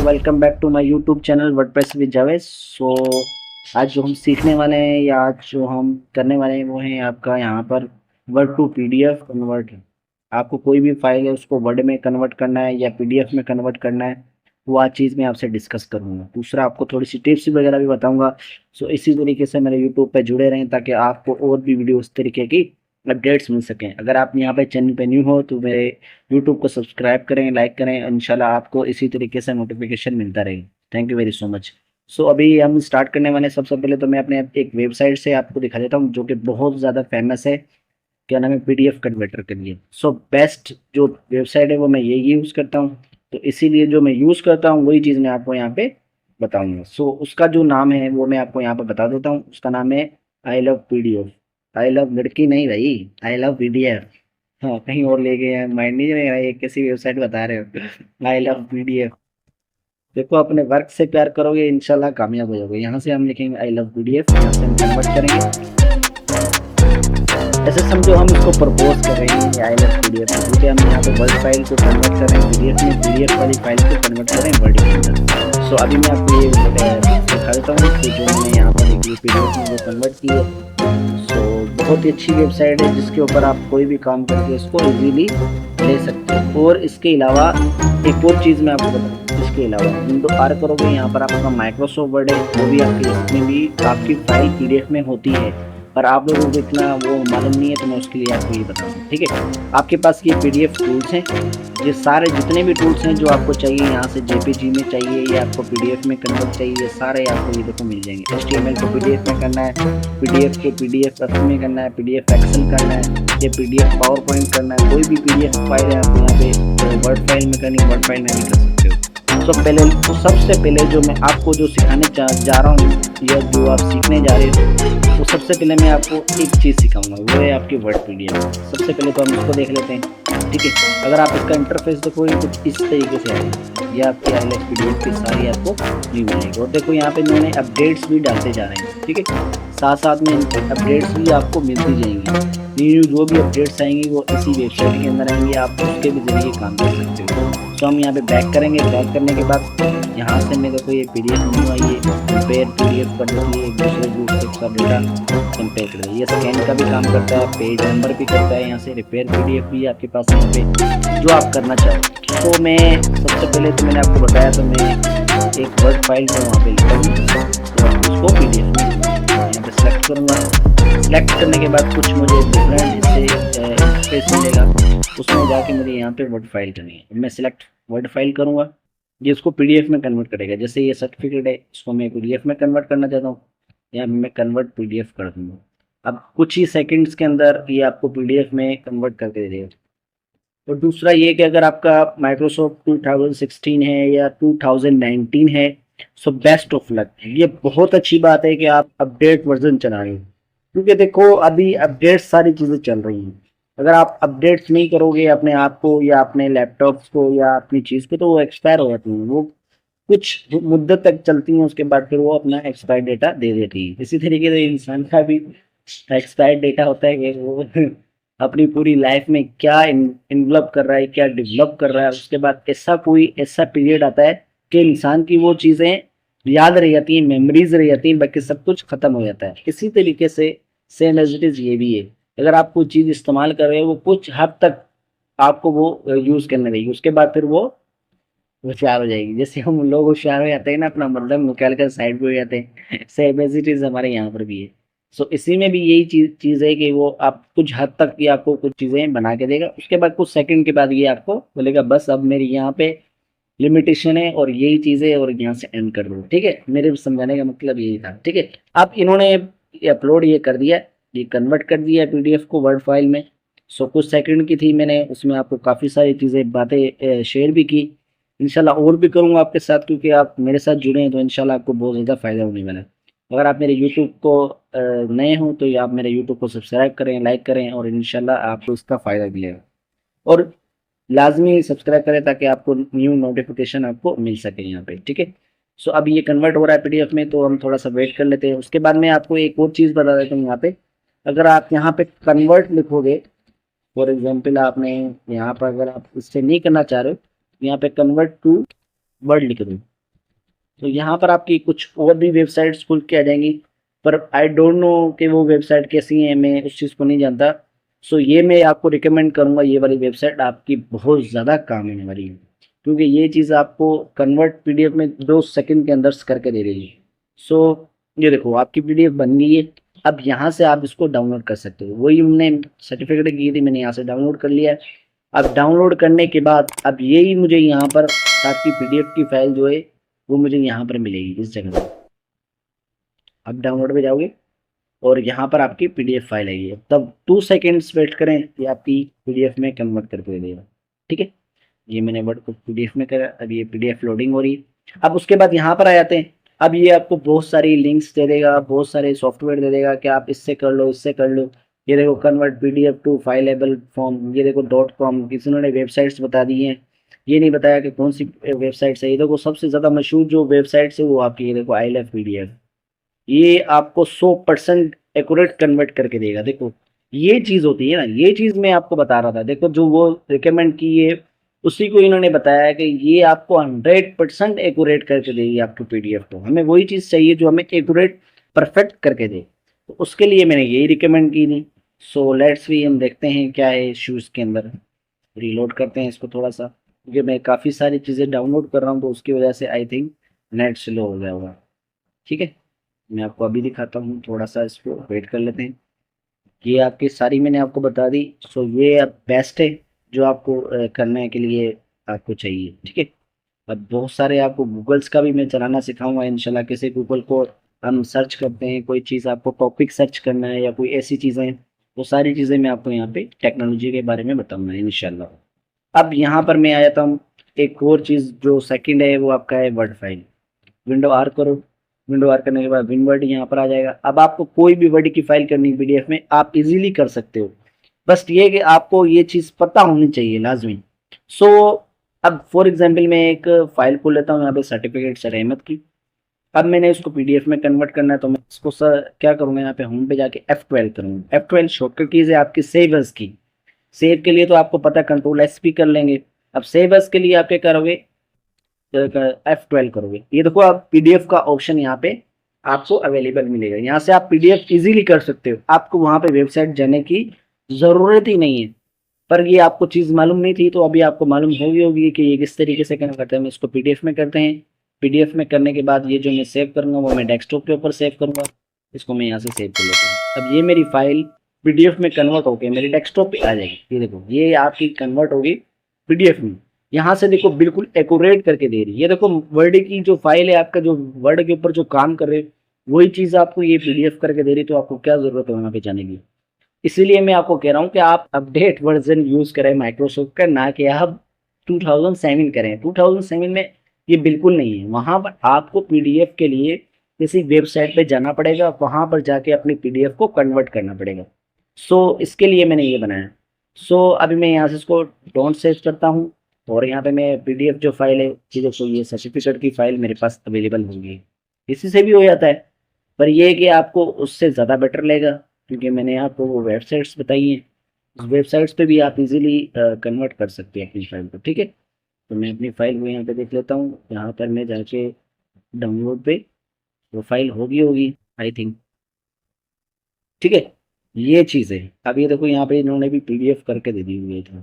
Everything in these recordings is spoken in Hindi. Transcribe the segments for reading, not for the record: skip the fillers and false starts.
Welcome back to my YouTube channel WordPress with Javed. आज जो हम सीखने वाले हैं या आज जो हम करने वाले हैं वो है आपका यहाँ पर वर्ड टू पीडीएफ कन्वर्ट। आपको कोई भी फाइल है उसको वर्ड में कन्वर्ट करना है या पीडीएफ में कन्वर्ट करना है, वो आज चीज़ मैं आपसे डिस्कस करूँगा। दूसरा आपको थोड़ी सी टिप्स वगैरह भी बताऊँगा। इसी तरीके से मेरे यूट्यूब पर जुड़े रहें ताकि आपको और भी वीडियो इस तरीके की अपडेट्स मिल सकें। अगर आप यहाँ पे चैनल पे न्यू हो तो मेरे यूट्यूब को सब्सक्राइब करें, लाइक करें, इंशाल्लाह आपको इसी तरीके से नोटिफिकेशन मिलता रहेगा। Thank you very so much. अभी हम स्टार्ट करने वाले हैं। सबसे पहले तो मैं अपने एक वेबसाइट से आपको दिखा देता हूँ जो कि बहुत ज़्यादा फेमस है। क्या नाम है? पीडीएफ कन्वर्टर के लिए। बेस्ट जो वेबसाइट है वो मैं ये यूज़ करता हूँ, तो इसीलिए जो मैं यूज़ करता हूँ वही चीज़ मैं आपको यहाँ पे बताऊँगा। उसका जो नाम है वो मैं आपको यहाँ पे बता देता हूँ। उसका नाम है I love PDF. I love लड़की नहीं भाई, आई लव पीडीएफ। हाँ, कहीं और ले गए हैं, माइंड नहीं रहा, ये कैसी वेबसाइट बता रहे हो। I love PDF. देखो, अपने वर्क से प्यार करोगे इंशाल्लाह कामयाब हो जाओगे। यहाँ से हम लिखेंगे आई लव पीडीएफ, यहाँ से हम कन्वर्ट करेंगे। ऐसे समझो हम इसको प्रपोज कर रहे हैं आई लव पीडीएफ, क्योंकि हम यहाँ पे वर्ड फाइल को कन्वर्ट कर रहे हैं पीडीएफ में, पीडीएफ वाली फाइल को कन्वर्ट कर रहे हैं वर्ड के अंदर। अभी मैं आपको ये दिखा देता हूँ कि जो मैंने यहाँ पर एक पीडीएफ में जो कन्वर्ट की है। बहुत ही अच्छी वेबसाइट है जिसके ऊपर आप कोई भी काम करके इसको इजीली ले सकते हो। और इसके अलावा एक और चीज़ मैं आपको बताऊँ, इसके अलावा विंडो आर करोगे, यहाँ पर आपका माइक्रोसॉफ्ट वर्ड है, वो भी आपके इसमें भी आपकी फाइल पीडीएफ में होती है, पर आप लोगों को इतना वो मालूम नहीं है, तो मैं उसके लिए आपको ये बताऊँ। ठीक है, आपके पास ये पीडीएफ टूल्स हैं, ये सारे जितने भी टूल्स हैं जो आपको चाहिए, यहाँ से जेपीजी में चाहिए या आपको पीडीएफ में कन्वर्ट चाहिए, सारे आपको ये देखो मिल जाएंगे। एचटीएमएल को पीडीएफ में करना है, पीडीएफ को पीडीएफ में करना है, पीडीएफ एक्सेल करना है, ये पीडीएफ पावर पॉइंट करना है, कोई भी पीडीएफ फाइल है आपको यहाँ पे वर्ड फाइल में करनी है, वर्ड फाइल में भी कर सकते हो। सबसे पहले जो मैं आपको जो सिखाने जा रहा हूँ या जो आप सीखने जा रहे हो, तो सबसे पहले मैं आपको एक चीज़ सिखाऊंगा, वो है आपकी वर्ड पीडीएफ। सबसे पहले तो हम इसको देख लेते हैं। ठीक है, अगर आप इसका इंटरफेस देखोगे कुछ इस तरीके से आएगा, ये आपकी आई लव पीडीएफ की सारी आपको न्यू मिलेगी। और देखो यहाँ पे मैंने अपडेट्स भी डालते जा रहे हैं। ठीक है, साथ साथ में अपडेट्स भी आपको मिलती जाएंगी। न्यू जो भी अपडेट्स आएंगी वो इसी वेबसाइट के अंदर आएंगी, आप उसके भी जरिए काम कर सकते हो। हम यहाँ पे बैक करेंगे। बैक करने के बाद यहाँ से मेरे को ये पीडीएफ न्यू आई है, कंपेयर पीडीएफ कर देती है, एक दूसरे ग्रुप से डेटा कंपेयर कर देती है। ये स्कैन का भी काम करता है, पेज नंबर भी करता है, यहाँ से रिपेयर पीडीएफ भी आपके पास यहाँ पे जो आप करना चाहो। मैं सबसे पहले तो मैंने आपको बताया, तो मैं एक वर्ड फाइल को वहाँ पे लिखा हूँ, तो उसको पीडीएफ में यहाँ पे सेलेक्ट करूँगा। सेलेक्ट करने के बाद कुछ मुझे डिफरेंट इससे स्पेस मिलेगा, उसमें जाके मुझे यहाँ पे वर्ड फाइल करनी है। मैं सिलेक्ट वर्ड फाइल करूँगा, ये इसको पीडीएफ में कन्वर्ट करेगा। जैसे ये सर्टिफिकेट है, इसको मैं पीडीएफ में कन्वर्ट करना चाहता हूँ, यहाँ मैं कन्वर्ट पीडीएफ कर दूँगा। अब कुछ ही सेकंड्स के अंदर ये आपको पीडीएफ में कन्वर्ट करके दे देगा। और दूसरा ये कि अगर आपका माइक्रोसॉफ्ट 2016 है या 2019 है, बेस्ट ऑफ लक। ये बहुत अच्छी बात है कि आप अपडेट वर्जन चला रहे हो, क्योंकि देखो अभी अपडेट सारी चीज़ें चल रही हैं। अगर आप अपडेट्स नहीं करोगे अपने आप को या अपने लैपटॉप्स को या अपनी चीज़ को, तो वो एक्सपायर हो जाती हैं। वो कुछ मुद्दत तक चलती हैं, उसके बाद फिर वो अपना एक्सपायर डेटा दे देती है। इसी तरीके से इंसान का भी एक्सपायर डेटा होता है कि वो अपनी पूरी लाइफ में क्या इन्वलप कर रहा है, क्या डेवलप कर रहा है, उसके बाद ऐसा पीरियड आता है कि इंसान की वो चीज़ें याद रह जाती हैं, मेमोरीज रह जाती हैं, बाकी सब कुछ खत्म हो जाता है। इसी तरीके से सेम एज इट इज़ ये भी है। अगर आप कोई चीज़ इस्तेमाल कर रहे हो, वो कुछ हद तक आपको वो यूज़ करने रहेगी, उसके बाद फिर वो होशियार हो जाएगी। जैसे हम लोग होशियार हो जाते हैं ना, अपना मतलब निकाल कर साइड पे हो जाते हैं, सेम एज इट इज़ हमारे यहाँ पर भी है। इसी में भी यही चीज़ है कि वो आप कुछ हद तक ये आपको कुछ चीज़ें बना के देगा, उसके बाद कुछ सेकंड के बाद ये आपको बोलेगा बस अब मेरी यहाँ पे लिमिटेशन है और यही चीज़ है और यहाँ से एंड कर दो। ठीक है, मेरे समझाने का मतलब यही था। ठीक है, अब इन्होंने अपलोड ये कर दिया, ये कन्वर्ट कर दिया पीडीएफ को वर्ड फाइल में। कुछ सेकंड की थी, मैंने उसमें आपको काफ़ी सारी चीज़ें बातें शेयर भी की। इंशाल्लाह और भी करूँगा आपके साथ, क्योंकि आप मेरे साथ जुड़े हैं तो इंशाल्लाह आपको बहुत ज़्यादा फ़ायदा होने वाला है। अगर आप मेरे यूट्यूब को नए हों तो आप मेरे यूट्यूब को सब्सक्राइब करें, लाइक करें, और इंशाल्लाह आपको इसका फ़ायदा मिलेगा। और लाजमी सब्सक्राइब करें ताकि आपको न्यू नोटिफिकेशन आपको मिल सके यहाँ पे। ठीक है, अब ये कन्वर्ट हो रहा है पीडीएफ में, तो हम थोड़ा सा वेट कर लेते हैं। उसके बाद मैं आपको एक और चीज़ बता देता हूँ। यहाँ पे अगर आप यहाँ पे कन्वर्ट लिखोगे, फॉर एग्जांपल आपने यहाँ पर अगर आप इससे नहीं करना चाह रहे हो, यहाँ पे कन्वर्ट टू वर्ड लिख दो। तो यहाँ पर आपकी कुछ और भी वेबसाइट्स खुल के आ जाएंगी, पर आई डोंट नो कि वो वेबसाइट कैसी है, मैं उस चीज़ को नहीं जानता। सो ये मैं आपको रिकमेंड करूँगा, ये वाली वेबसाइट आपकी बहुत ज़्यादा काम आने वाली है, क्योंकि ये चीज़ आपको कन्वर्ट पीडीएफ में 2 सेकंड के अंदर करके दे रही है। सो ये देखो आपकी पीडीएफ बन गई है। अब यहाँ से आप इसको डाउनलोड कर सकते हो, वही हमने सर्टिफिकेट की थी, मैंने यहाँ से डाउनलोड कर लिया है। अब डाउनलोड करने के बाद अब यही मुझे यहाँ पर आपकी पीडीएफ की फाइल जो है वो मुझे यहाँ पर मिलेगी इस जगह पर। अब डाउनलोड पे जाओगे और यहाँ पर आपकी पीडीएफ फाइल आएगी, तब 2 सेकेंड्स वेट करें, ये आपकी पीडीएफ में कन्वर्ट करके दे देगा। ठीक है, ये मैंने वर्ड को पीडीएफ में करा, अब ये पीडीएफ लोडिंग हो रही है। अब उसके बाद यहाँ पर आ जाते हैं। अब ये आपको बहुत सारी लिंक्स दे देगा, बहुत सारे सॉफ्टवेयर दे देगा कि आप इससे कर लो, इससे कर लो। ये देखो कन्वर्ट पीडीएफ टू फाइलेबल फॉर्म, ये देखो .com, किसी ने वेबसाइट्स बता दी हैं, ये नहीं बताया कि कौन सी वेबसाइट्स है। ये देखो सबसे ज़्यादा मशहूर जो वेबसाइट्स है वो आपकी, ये देखो आई लव पीडीएफ, ये आपको 100% एक्यूरेट कन्वर्ट करके देगा। देखो ये चीज़ होती है ना, ये चीज़ मैं आपको बता रहा था। देखो जो वो रिकमेंड की है उसी को इन्होंने बताया कि ये आपको 100% एक्यूरेट करके देगी आपकी पीडीएफ को। हमें वही चीज़ चाहिए जो हमें एक्यूरेट परफेक्ट करके दे, तो उसके लिए मैंने यही रिकमेंड की थी। सो लेट्स वी, हम देखते हैं क्या है इश्यूज़ के अंदर। रीलोड करते हैं इसको थोड़ा सा, क्योंकि मैं काफ़ी सारी चीज़ें डाउनलोड कर रहा हूँ, तो उसकी वजह से आई थिंक नेट स्लो हो गया होगा। ठीक है, मैं आपको अभी दिखाता हूँ, थोड़ा सा इसको वेट कर लेते हैं। ये आपकी सारी मैंने आपको बता दी। सो ये अब बेस्ट है जो आपको करने के लिए आपको चाहिए। ठीक है, अब बहुत सारे आपको गूगल्स का भी मैं चलाना सिखाऊंगा इंशाल्लाह। कैसे गूगल को हम सर्च करते हैं, कोई चीज़ आपको टॉपिक सर्च करना है या कोई ऐसी चीज़ें, वो सारी चीज़ें मैं आपको यहाँ पे टेक्नोलॉजी के बारे में बताऊंगा इंशाल्लाह। अब यहाँ पर मैं आ जाता हूँ, एक और चीज़ जो सेकंड है वो आपका है वर्ड फाइल। विंडो आर करो, विंडो आर करने के बाद विनवर्ड यहाँ पर आ जाएगा। अब आपको कोई भी वर्ड की फाइल करनी पीडीएफ में आप इजीली कर सकते हो, बस ये कि आपको ये चीज़ पता होनी चाहिए लाजमी। सो अब फॉर एग्जांपल मैं एक फाइल खोल लेता हूँ यहाँ पे, सर्टिफिकेट सर अहमद की। अब मैंने इसको पीडीएफ में कन्वर्ट करना है, तो मैं इसको सर क्या करूँगा, यहाँ पे होम पे जाके F12 करूँगा। F12 शॉर्टकट कीज़ है आपकी सेव एज की। सेव के लिए तो आपको पता कंट्रोल S भी कर लेंगे। अब सेव एज के लिए आप क्या करोगे, F12 करोगे। ये देखो आप पीडीएफ का ऑप्शन यहाँ पे आपको अवेलेबल मिलेगा, यहाँ से आप पीडीएफ इजीली कर सकते हो। आपको वहाँ पे वेबसाइट जाने की ज़रूरत ही नहीं है। पर ये आपको चीज़ मालूम नहीं थी, तो अभी आपको मालूम होगी कि ये किस तरीके से करना करते हैं। हम इसको पीडीएफ में करते हैं। पीडीएफ में करने के बाद ये जो मैं सेव करूँगा वो मैं डेस्कटॉप के ऊपर सेव करूँगा। इसको मैं यहाँ से सेव कर लेता हूँ। अब ये मेरी फाइल पीडीएफ में कन्वर्ट होकर मेरे डेस्कटॉप पे आ जाएगी। ये देखो ये आपकी कन्वर्ट होगी पीडीएफ में। यहाँ से देखो बिल्कुल एक्यूरेट करके दे रही है। ये देखो वर्ड की जो फाइल है, आपका जो वर्ड के ऊपर जो काम कर रहे वही चीज़ आपको ये पीडीएफ करके दे रही, तो आपको क्या ज़रूरत है वहाँ पे जाने की। इसीलिए मैं आपको कह रहा हूँ कि आप अपडेट वर्जन यूज़ करें माइक्रोसॉफ्ट का, ना कि आप 2007 करें। 2007 में ये बिल्कुल नहीं है। वहाँ पर आपको पीडीएफ के लिए किसी वेबसाइट पे जाना पड़ेगा, वहाँ पर जाके अपनी पीडीएफ को कन्वर्ट करना पड़ेगा। सो इसके लिए मैंने ये बनाया। सो अभी मैं यहाँ से इसको डोंट सेव करता हूँ, और यहाँ पे मैं पीडीएफ जो फाइल है, ये देखो ये सर्टिफिकेट की फाइल मेरे पास अवेलेबल होगी। इसी से भी हो जाता है, पर यह है कि आपको उससे ज़्यादा बेटर लगेगा, क्योंकि मैंने आपको वो वेबसाइट्स बताई हैं। उस वेबसाइट्स पे भी आप इजीली कन्वर्ट कर सकते हैं अपनी फाइल को। ठीक है, तो मैं अपनी फाइल को यहाँ पे देख लेता हूँ। यहाँ पर मैं जाके डाउनलोड पे वो फाइल होगी आई थिंक। ठीक है, ये चीज़ है। अब ये देखो यहाँ पे इन्होंने भी पीडीएफ करके दे दी हुई है, तो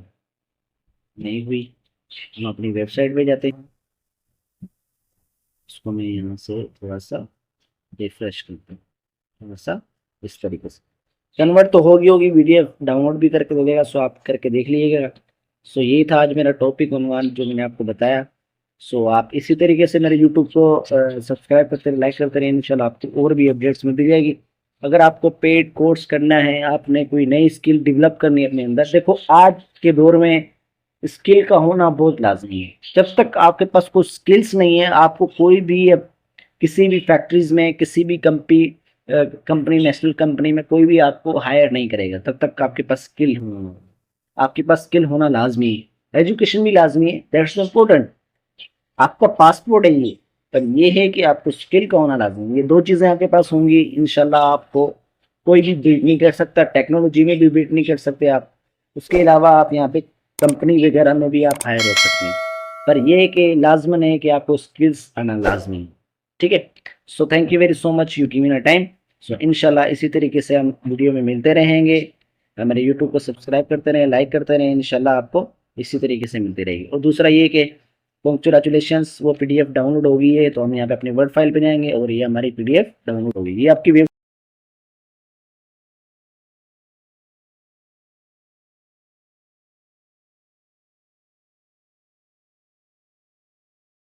नहीं हुई। हम अपनी वेबसाइट पे जाते हैं, इसको मैं यहाँ से थोड़ा सा रिफ्रेश करता हूँ, थोड़ा सा इस तरीके से कन्वर्ट तो होगी पीडीएफ, डाउनलोड भी करके दे देगा। सो आप करके देख लीजिएगा। सो यही था आज मेरा टॉपिक उन्वान जो मैंने आपको बताया। सो आप इसी तरीके से मेरे यूट्यूब को सब्सक्राइब करते रहे, लाइक करते रहे, इंशाल्लाह आपको और भी अपडेट्स मिलती जाएगी। अगर आपको पेड कोर्स करना है, आपने कोई नई स्किल डेवलप करनी है अपने अंदर, देखो आज के दौर में स्किल का होना बहुत लाजमी है। जब तक आपके पास कोई स्किल्स नहीं है, आपको कोई भी किसी भी फैक्ट्रीज में, किसी भी कंपनी नेशनल कंपनी में कोई भी आपको हायर नहीं करेगा तब तक आपके पास स्किल होना, आपके पास स्किल होना लाजमी है। एजुकेशन भी लाजमी है, दैट्स इम्पोर्टेंट। आपका पासपोर्ट है ये, पर ये है कि आपको स्किल का होना लाजमी। ये दो चीज़ें आपके पास होंगी, इंशाल्लाह आपको कोई भी बीट नहीं कर सकता। टेक्नोलॉजी में भी बीट नहीं कर सकते आप। उसके अलावा आप यहाँ पे कंपनी वगैरह में भी आप हायर हो सकते हैं, पर यह है कि लाजमन है कि आपको स्किल्स आना लाजमी है। ठीक है। So thank you very so much, you give me time. So इंशाल्लाह इसी तरीके से हम वीडियो में मिलते रहेंगे। हमारे यूट्यूब को सब्सक्राइब करते रहें, लाइक करते रहें, इंशाल्लाह आपको इसी तरीके से मिलती रहेगी। और दूसरा ये कि कॉन्ग्रेचुलेशंस, वो पीडीएफ डाउनलोड हो गई है, तो हम यहाँ पे अपनी वर्ड फाइल पे जाएंगे और ये हमारी पीडीएफ डाउनलोड हो गई। ये आपकी वेब